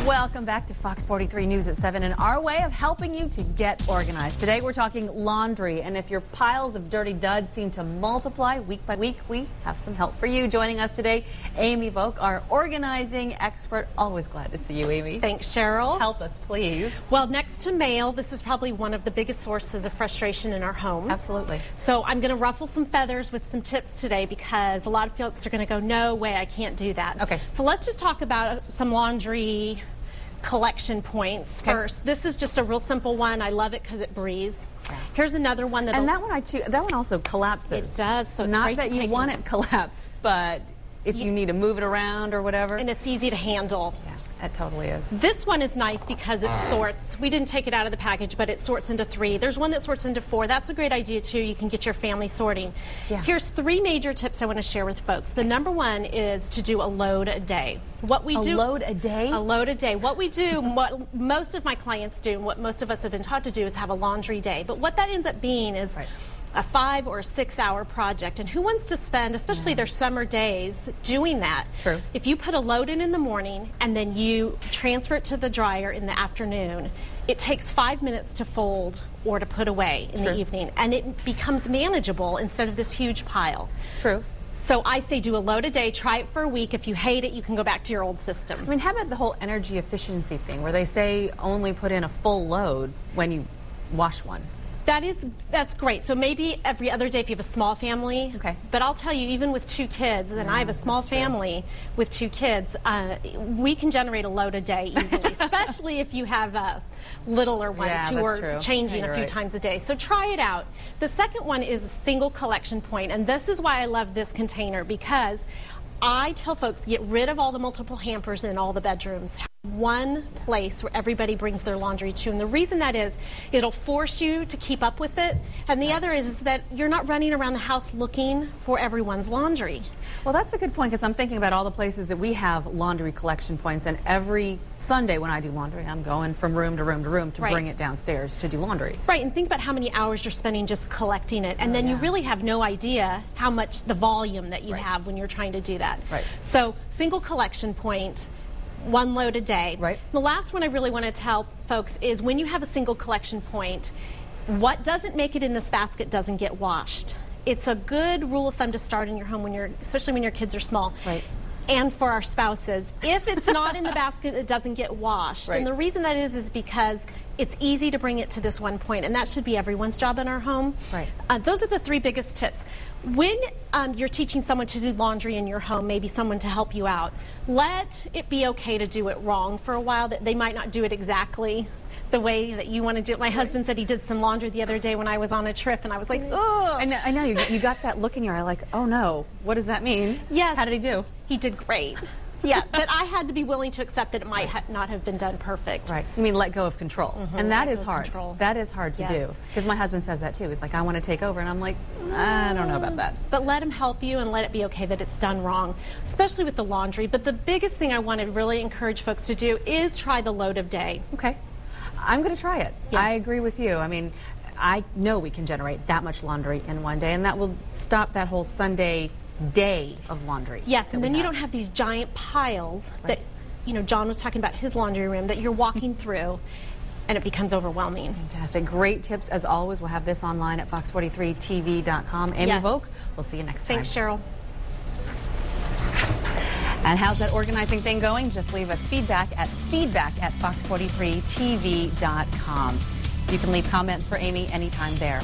Welcome back to Fox 43 News at 7 and our way of helping you to get organized. Today we're talking laundry, and if your piles of dirty duds seem to multiply week by week, we have some help for you. Joining us today, Amy Volk, our organizing expert. Always glad to see you, Amy. Thanks, Cheryl. Help us, please. Well, next to mail, this is probably one of the biggest sources of frustration in our homes. Absolutely. So I'm going to ruffle some feathers with some tips today because a lot of folks are going to go, no way, I can't do that. Okay. So let's just talk about some laundry collection points first. This is just a real simple one. I love it because it breathes. Yeah. Here's another one that that one also collapses. It does. So it's not great that to you take want it collapsed, but if you need to move it around or whatever. And it's easy to handle. Yeah, it totally is. This one is nice because it sorts. We didn't take it out of the package, but it sorts into 3. There's one that sorts into 4. That's a great idea too. You can get your family sorting. Yeah. Here's 3 major tips I want to share with folks. The number one is to do a load a day. What we do? A load a day? A load a day. What we do, what most of my clients do, and what most of us have been taught to do is have a laundry day. But what that ends up being is a 5 or 6 hour project, and who wants to spend, especially their summer days, doing that? True. If you put a load in the morning and then you transfer it to the dryer in the afternoon, it takes 5 minutes to fold or to put away in the evening, and it becomes manageable instead of this huge pile. True. So I say do a load a day, try it for a week. If you hate it, you can go back to your old system. I mean, how about the whole energy efficiency thing where they say only put in a full load when you wash one? That's great. So maybe every other day if you have a small family. Okay. But I'll tell you, even with 2 kids, and I have a small family with 2 kids, we can generate a load a day easily, especially if you have littler ones who are changing a few times a day. So try it out. The second one is a single collection point, and this is why I love this container, because I tell folks get rid of all the multiple hampers in all the bedrooms. One place where everybody brings their laundry to, and the reason that is it'll force you to keep up with it, and the other is that you're not running around the house looking for everyone's laundry. Well, that's a good point, because I'm thinking about all the places that we have laundry collection points, and every Sunday when I do laundry, I'm going from room to room to room to bring it downstairs to do laundry. Right, and think about how many hours you're spending just collecting it, and then you really have no idea how much the volume that you have when you're trying to do that. Right. So single collection point, 1 load a day. Right. The last one I really want to tell folks is when you have a single collection point, what doesn't make it in this basket doesn't get washed. It's a good rule of thumb to start in your home when especially when your kids are small. Right. And for our spouses, if it's not in the basket, it doesn't get washed. Right. And the reason that is because it's easy to bring it to this one point, and that should be everyone's job in our home. Right. Those are the 3 biggest tips. When you're teaching someone to do laundry in your home, maybe someone to help you out, let it be okay to do it wrong for a while, that they might not do it exactly the way that you want to do it. My husband said he did some laundry the other day when I was on a trip, and I was like, oh. I know you got that look in your eye like, oh no, what does that mean? Yes. How did he do? He did great. Yeah, but I had to be willing to accept that it might not have been done perfect. Right. You mean let go of control. And that is hard. That is hard to do. Because my husband says that too. He's like, I want to take over. And I'm like, I don't know about that. But let him help you and let it be okay that it's done wrong, especially with the laundry. But the biggest thing I want to really encourage folks to do is try the load of day. Okay. I'm going to try it. Yeah. I agree with you. I mean, I know we can generate that much laundry in one day, and that will stop that whole Sunday day of laundry. Yes, and then you don't have these giant piles that, John was talking about his laundry room that you're walking through, and it becomes overwhelming. Fantastic. Great tips as always. We'll have this online at fox43tv.com. Amy Volk, we'll see you next time. Thanks, Cheryl. And how's that organizing thing going? Just leave us feedback at fox43tv.com. You can leave comments for Amy anytime there.